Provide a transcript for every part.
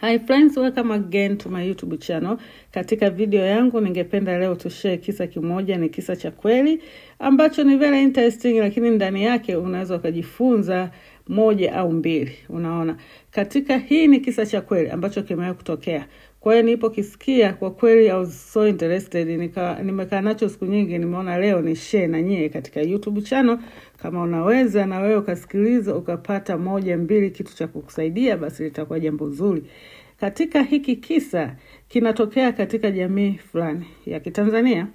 Hi friends, welcome again to my YouTube channel. Katika video yangu ningependa leo tushare kisa kimoja, ni kisa cha kweli ambacho ni very interesting, lakini ndani yake unaweza ukajifunza moja au mbili. Unaona, katika hii ni kisa cha kweli ambacho kimewahi kutokea. Kwa hiyo nipo kisikia, kwa kweli I was so interested, nimekaa nacho siku nyingi, nimeona leo ni share na nyie katika YouTube channel. Kama unaweza na wewe ukasikiliza ukapata moja mbili kitu cha kukusaidia, basi litakuwa jambo zuri. Katika hiki kisa kinatokea katika jamii fulani ya Kitanzania,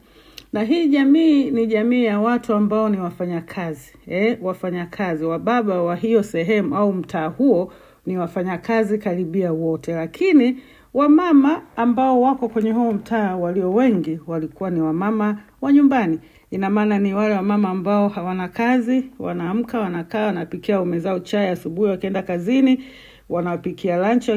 na hii jamii ni jamii ya watu ambao ni wafanyakazi. Wafanyakazi wa baba wa hiyo sehemu au mtaa huo ni wafanyakazi karibia wote, lakini wamama ambao wako kwenye huo mtaa walio wengi walikuwa ni wamama wa nyumbani. Ina maana ni wale wamama ambao hawana kazi, wanaamka, wanakaa, wanapikia waume zao chai asubuhi wakienda kazini, wanapikia lunch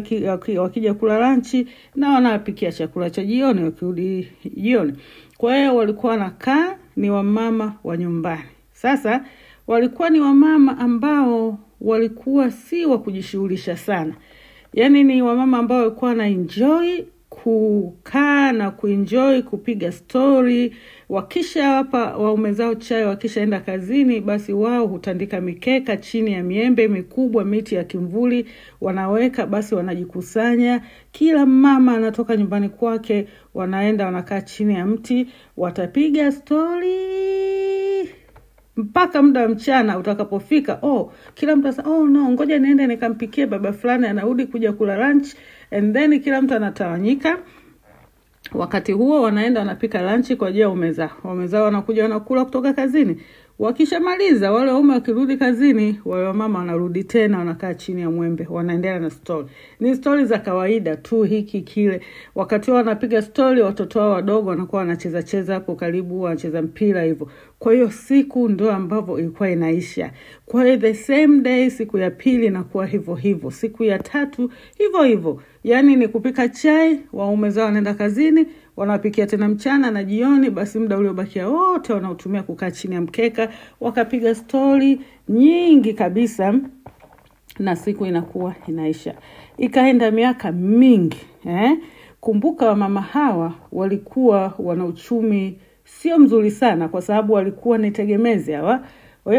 wakija kula lunch, na wanapikia chakula cha jioni wakirudi jioni. Kwa hiyo walikuwa wanakaa, ni wamama wa nyumbani. Sasa walikuwa ni wamama ambao walikuwa si wa kujishughulisha sana. Yaani ni wamama ambao walikuwa na enjoy kukaa na kuenjoy kupiga story. Wakisha hapa waume zao chai, wakishaenda kazini, basi wao hutandika mikeka chini ya miembe mikubwa, miti ya kimvuli wanaweka, basi wanajikusanya. Kila mama anatoka nyumbani kwake, wanaenda wanakaa chini ya mti, watapiga story mpaka muda wa mchana utakapofika. Kila mtu anasema no, ngoja niende nikampikie baba fulani anarudi kuja kula lunch, and then kila mtu anatawanyika. Wakati huo wanaenda wanapika lunch kwa ajili ya waume zao wanakuja wanakula kutoka kazini. Wakishamaliza wale waume wakirudi kazini, wale mama wanarudi tena wanakaa chini ya mwembe, wanaendelea na story. Ni story za kawaida tu, hiki kile. Wakati wao wanapiga story, watoto wao wadogo wanakuwa wanacheza hapo karibu, wanacheza mpira hivyo. Kwa hiyo siku ndio ambavyo ilikuwa inaisha. Kwa hiyo the same day, siku ya pili inakuwa hivyo, siku ya tatu hivyo. Yaani ni kupika chai, waume zao wanaenda kazini, wanapikia tena mchana na jioni, basi muda uliobakia wote wanautumia kukaa chini ya mkeka, wakapiga story nyingi kabisa, na siku inakuwa inaisha. Ikaenda miaka mingi. Kumbuka wamama hawa walikuwa wana uchumi sio mzuri sana, kwa sababu walikuwa ni tegemezi hawa.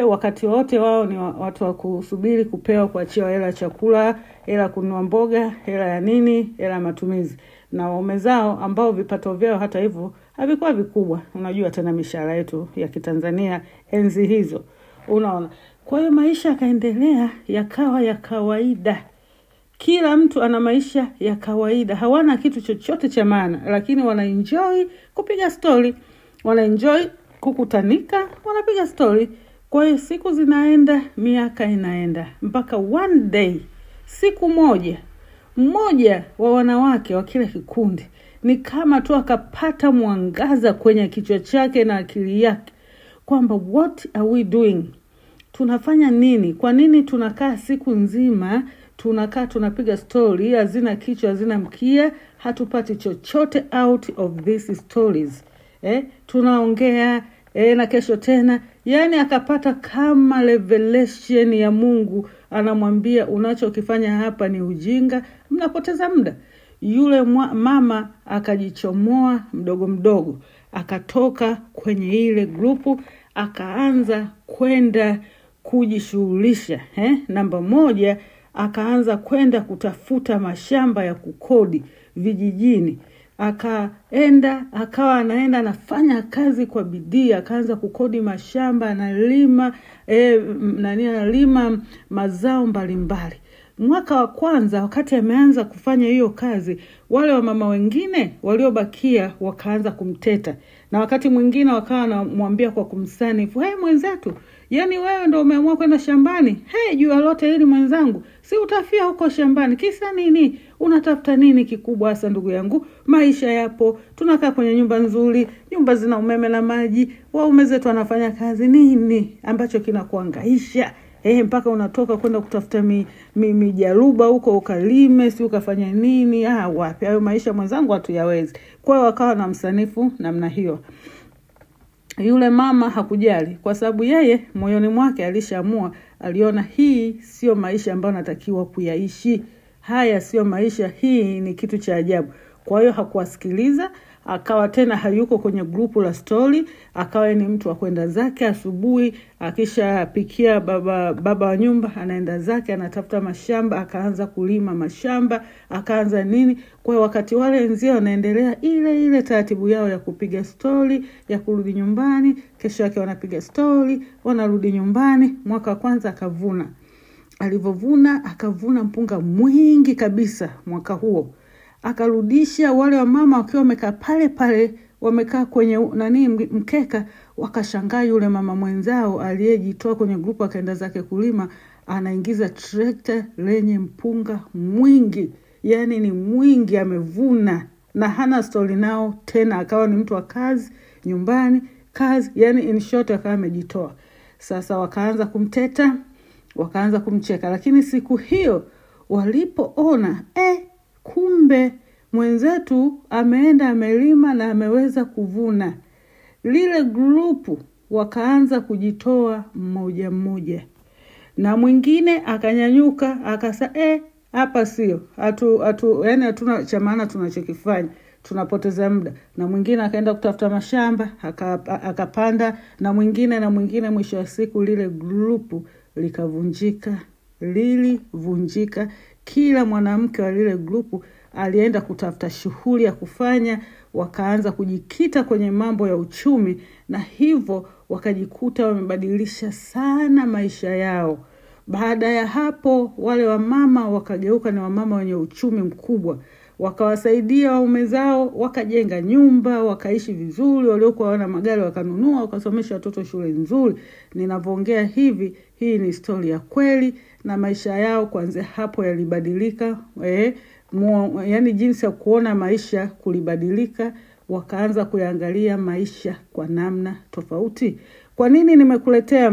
Wakati wote wao ni watu wa kusubiri kupewa, kuachiwa hela chakula, hela kununua mboga, hela ya nini, hela matumizi. Na waume zao ambao vipato vyao hata hivyo havikuwa vikubwa. Unajua tena mishahara yetu ya Kitanzania enzi hizo. Unaona. Kwa hiyo maisha yakaendelea yakawa ya kawaida. Kila mtu ana maisha ya kawaida. Hawana kitu chochote cha maana, lakini wanaenjoy kupiga story. Wanaenjoy kukutanika, wanapiga story. Kwa hiyo siku zinaenda, miaka inaenda, mpaka one day, siku mmoja wa wanawake wa kile kikundi ni kama tu akapata mwangaza kwenye kichwa chake na akili yake kwamba what are we doing? Tunafanya nini? Kwa nini tunakaa siku nzima, tunapiga story, hazina kichwa, hazina mkia, hatupati chochote out of these stories. Tunaongea na kesho tena. Yaani akapata kama revelation ya Mungu, anamwambia unachokifanya hapa ni ujinga, mnapoteza muda. Yule mama akajichomoa mdogo, akatoka kwenye ile grupu, akaanza kwenda kujishughulisha. Namba moja, akaanza kwenda kutafuta mashamba ya kukodi vijijini. Akawa anaenda anafanya kazi kwa bidii, akaanza kukodi mashamba, analima mazao mbalimbali. Mwaka wa kwanza, wakati ameanza kufanya hiyo kazi, wale wamama wengine waliobakia wakaanza kumteta, na wakati mwingine wakawa wanamwambia kwa kumsanifu, mwenzetu, yaani wewe ndio umeamua kwenda shambani? Jua lote hili mwenzangu, si utafia huko shambani? Kisa nini? Unatafuta nini kikubwa hasa ndugu yangu? Maisha yapo, tunakaa kwenye nyumba nzuri, nyumba zina umeme na maji, waume zetu wanafanya kazi, nini ambacho kinakuhangaisha? Mpaka unatoka kwenda kutafuta mijaruba huko ukalime, si ukafanya nini? Wapi, hayo maisha mwenzangu hatuyawezi. Kwa hiyo wakawa na msanifu namna hiyo. Yule mama hakujali, kwa sababu yeye moyoni mwake alishaamua, aliona hii sio maisha ambayo natakiwa kuyaishi. haya sio maisha, hii ni kitu cha ajabu. Kwa hiyo hakuwasikiliza, akawa tena hayuko kwenye grupu la story, akawa ni mtu wa kwenda zake asubuhi, akisha pikia baba wa nyumba, anaenda zake, anatafuta mashamba, akaanza kulima mashamba, akaanza nini. Kwa hiyo wakati wale wenzao wanaendelea ile taratibu yao ya kupiga story, ya kurudi nyumbani, kesho yake wanapiga story, wanarudi nyumbani. Mwaka kwanza akavuna. Alivovuna, akavuna mpunga mwingi kabisa mwaka huo. Akarudisha wale wa mama wakiwa wamekaa pale wamekaa kwenye mkeka, wakashangaa yule mama mwenzao aliyejitoa kwenye grupu akaenda zake kulima anaingiza trekta lenye mpunga mwingi, yani ni mwingi, amevuna na hana story nao tena, akawa ni mtu wa kazi nyumbani, kazi, yani in short akawa amejitoa. Sasa wakaanza kumteta, wakaanza kumcheka, lakini siku hiyo walipoona kumbe mwenzetu ameenda amelima na ameweza kuvuna, lile grupu wakaanza kujitoa mmoja mmoja, na mwingine akanyanyuka akasa hapa sio yani hatuna cha maana tunachokifanya, tunapoteza muda. Na mwingine akaenda kutafuta mashamba akapanda, na mwingine. Mwisho wa siku lile grupu lilivunjika. Kila mwanamke wa lile grupu alienda kutafuta shughuli ya kufanya, wakaanza kujikita kwenye mambo ya uchumi, na hivyo wakajikuta wamebadilisha sana maisha yao. Baada ya hapo wale wamama wakageuka ni wamama wenye uchumi mkubwa, wakawasaidia waume zao, wakajenga nyumba, wakaishi vizuri, waliokuwa wana magari wakanunua, wakasomesha watoto shule nzuri. Ninavyoongea hivi, hii ni story ya kweli, na maisha yao kuanzia hapo yalibadilika. Yani jinsi ya kuona maisha kulibadilika, wakaanza kuangalia maisha kwa namna tofauti. Kwa nini nimekuletea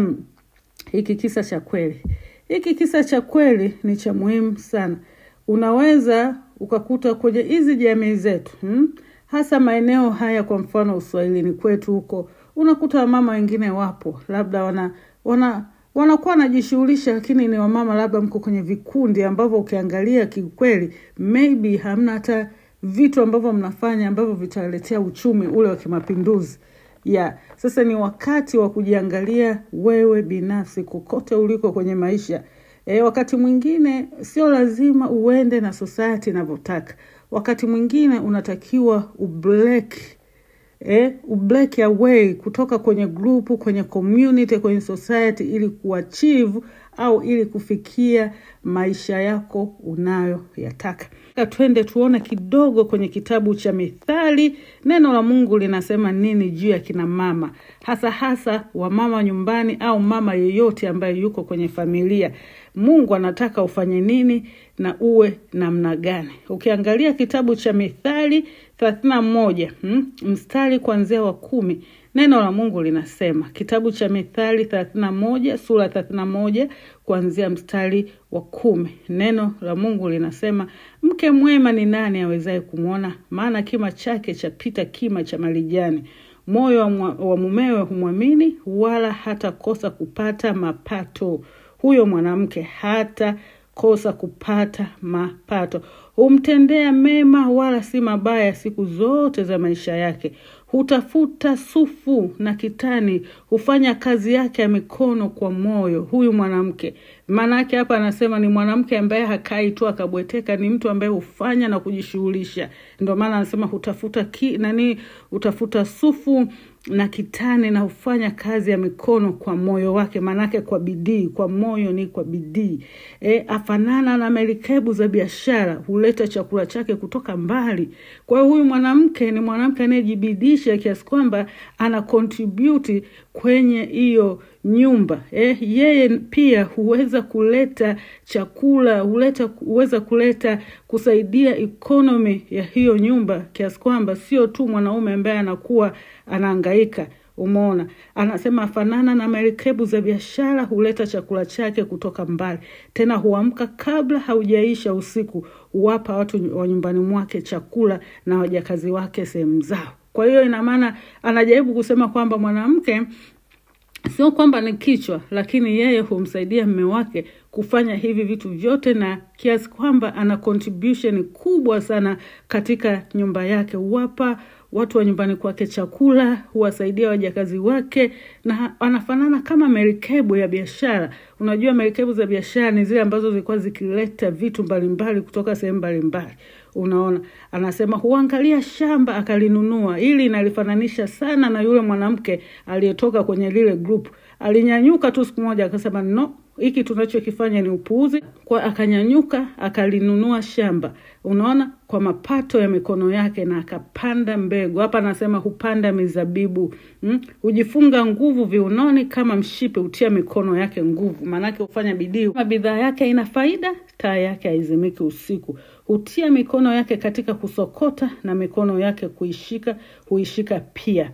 hiki kisa cha kweli? Hiki kisa cha kweli ni cha muhimu sana. Unaweza ukakuta kwenye hizi jamii zetu, hasa maeneo haya, kwa mfano Uswahilini kwetu huko, unakuta mama wengine wapo, labda wanakuwa wanajishughulisha, lakini ni wamama labda mko kwenye vikundi ambavyo ukiangalia kikweli maybe hamna hata vitu ambavyo mnafanya ambavyo vitaletea uchumi ule wa kimapinduzi. Sasa ni wakati wa kujiangalia wewe binafsi kokote uliko kwenye maisha. Wakati mwingine sio lazima uende na society inavyotaka. Wakati mwingine unatakiwa ubreak away kutoka kwenye grupu, kwenye community, kwenye society, ili kuachieve au ili kufikia maisha yako unayoyataka. Twende tuone kidogo kwenye kitabu cha Mithali, neno la Mungu linasema nini juu ya kina mama, hasa wa mama nyumbani au mama yeyote ambaye yuko kwenye familia. Mungu anataka ufanye nini na uwe namna gani? Ukiangalia kitabu cha Mithali 31, mstari kuanzia wa 10, neno la Mungu linasema, kitabu cha Mithali 31, sura 31 kuanzia mstari wa 10. Neno la Mungu linasema, mke mwema ni nani awezaye kumwona? Maana kima chake chapita kima cha marijani. Moyo wa mumewe humwamini, wala hata kosa kupata mapato. Huyo mwanamke hata kosa kupata mapato. Humtendea mema wala si mabaya siku zote za maisha yake. Hutafuta sufu na kitani, hufanya kazi yake ya mikono kwa moyo. Huyu mwanamke, maana yake hapa anasema ni mwanamke ambaye hakai tu akabweteka, ni mtu ambaye hufanya na kujishughulisha. Ndio maana anasema utafuta sufu na kitani na hufanya kazi ya mikono kwa moyo wake, manake kwa bidii, kwa moyo ni kwa bidii. Afanana na merikebu za biashara, huleta chakula chake kutoka mbali. Kwa hiyo huyu mwanamke ni mwanamke anayejibidisha kiasi kwamba ana contribute kwenye hiyo nyumba. Yeye pia huweza kuleta chakula, huweza kuleta kusaidia economy ya hiyo nyumba, kiasi kwamba sio tu mwanaume ambaye anakuwa anahangaika. Umeona, anasema afanana na merikebu za biashara, huleta chakula chake kutoka mbali. Tena huamka kabla haujaisha usiku, huwapa watu wa nyumbani mwake chakula na wajakazi wake sehemu zao. Kwa hiyo ina maana anajaribu kusema kwamba mwanamke sio kwamba ni kichwa, lakini yeye humsaidia mume wake kufanya hivi vitu vyote, na kiasi kwamba ana contribution kubwa sana katika nyumba yake. Huwapa watu wa nyumbani kwake chakula, huwasaidia wajakazi wake, na anafanana kama merikebu ya biashara. Unajua merikebu za biashara ni zile ambazo zilikuwa zikileta vitu mbalimbali kutoka sehemu mbalimbali. Unaona, anasema huangalia shamba akalinunua. Ili inalifananisha sana na yule mwanamke aliyetoka kwenye lile group. Alinyanyuka tu siku moja akasema no, hiki tunachokifanya ni upuuzi. Kwa akanyanyuka akalinunua shamba. Unaona, kwa mapato ya mikono yake, na akapanda mbegu. Hapa anasema hupanda mizabibu. Hujifunga nguvu viunoni kama mshipe, utia mikono yake nguvu. Manake hufanya bidii. Kama bidhaa yake ina faida, taa yake haizimiki usiku. Hutia mikono yake katika kusokota, na mikono yake huishika pia.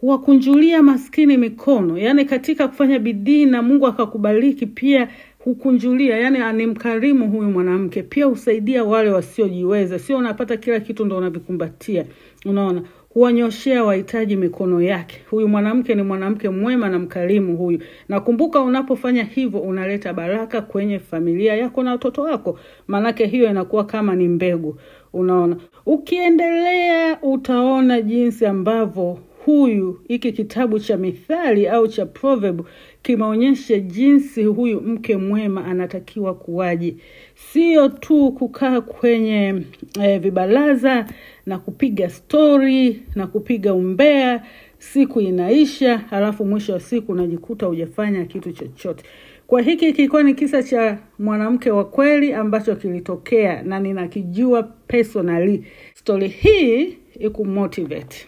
Huwakunjulia maskini mikono. Yani katika kufanya bidii na Mungu akakubariki pia hukunjulia. Yani ni mkarimu huyu mwanamke. Pia husaidia wale wasiojiweza. Sio unapata kila kitu ndo unavikumbatia. Unaona, huwanyoshea wahitaji mikono yake. Huyu mwanamke ni mwanamke mwema na mkarimu huyu. Na kumbuka, unapofanya hivyo unaleta baraka kwenye familia yako na watoto wako. Manake hiyo inakuwa kama ni mbegu. Unaona, ukiendelea utaona jinsi ambavyo hiki kitabu cha Mithali au cha Proverb kimeonyesha jinsi huyu mke mwema anatakiwa kuwaje. Sio tu kukaa kwenye vibaraza na kupiga story na kupiga umbea, siku inaisha halafu mwisho wa siku unajikuta hujafanya kitu chochote. Kwa hiki kilikuwa ni kisa cha mwanamke wa kweli ambacho kilitokea na ninakijua personally. Story hii ikumotivate.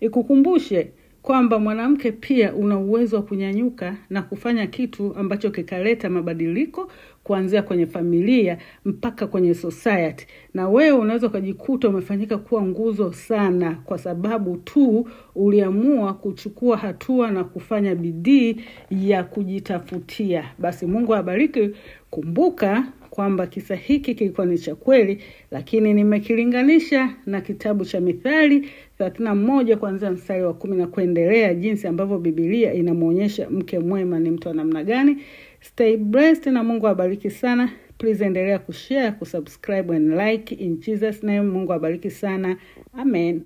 Ikukumbushe kwamba mwanamke pia una uwezo wa kunyanyuka na kufanya kitu ambacho kikaleta mabadiliko kuanzia kwenye familia mpaka kwenye society. Na wewe unaweza kujikuta umefanyika kuwa nguzo sana kwa sababu tu uliamua kuchukua hatua na kufanya bidii ya kujitafutia. Basi Mungu abariki. Kumbuka kwamba kisa hiki kilikuwa ni cha kweli, lakini nimekilinganisha na kitabu cha Mithali 31 kuanzia mstari wa 10 na kuendelea, jinsi ambavyo Biblia inamuonyesha mke mwema ni mtu wa namna gani. Stay blessed na Mungu abariki sana. Please endelea kushare, kusubscribe and like in Jesus name. Mungu abariki sana. Amen.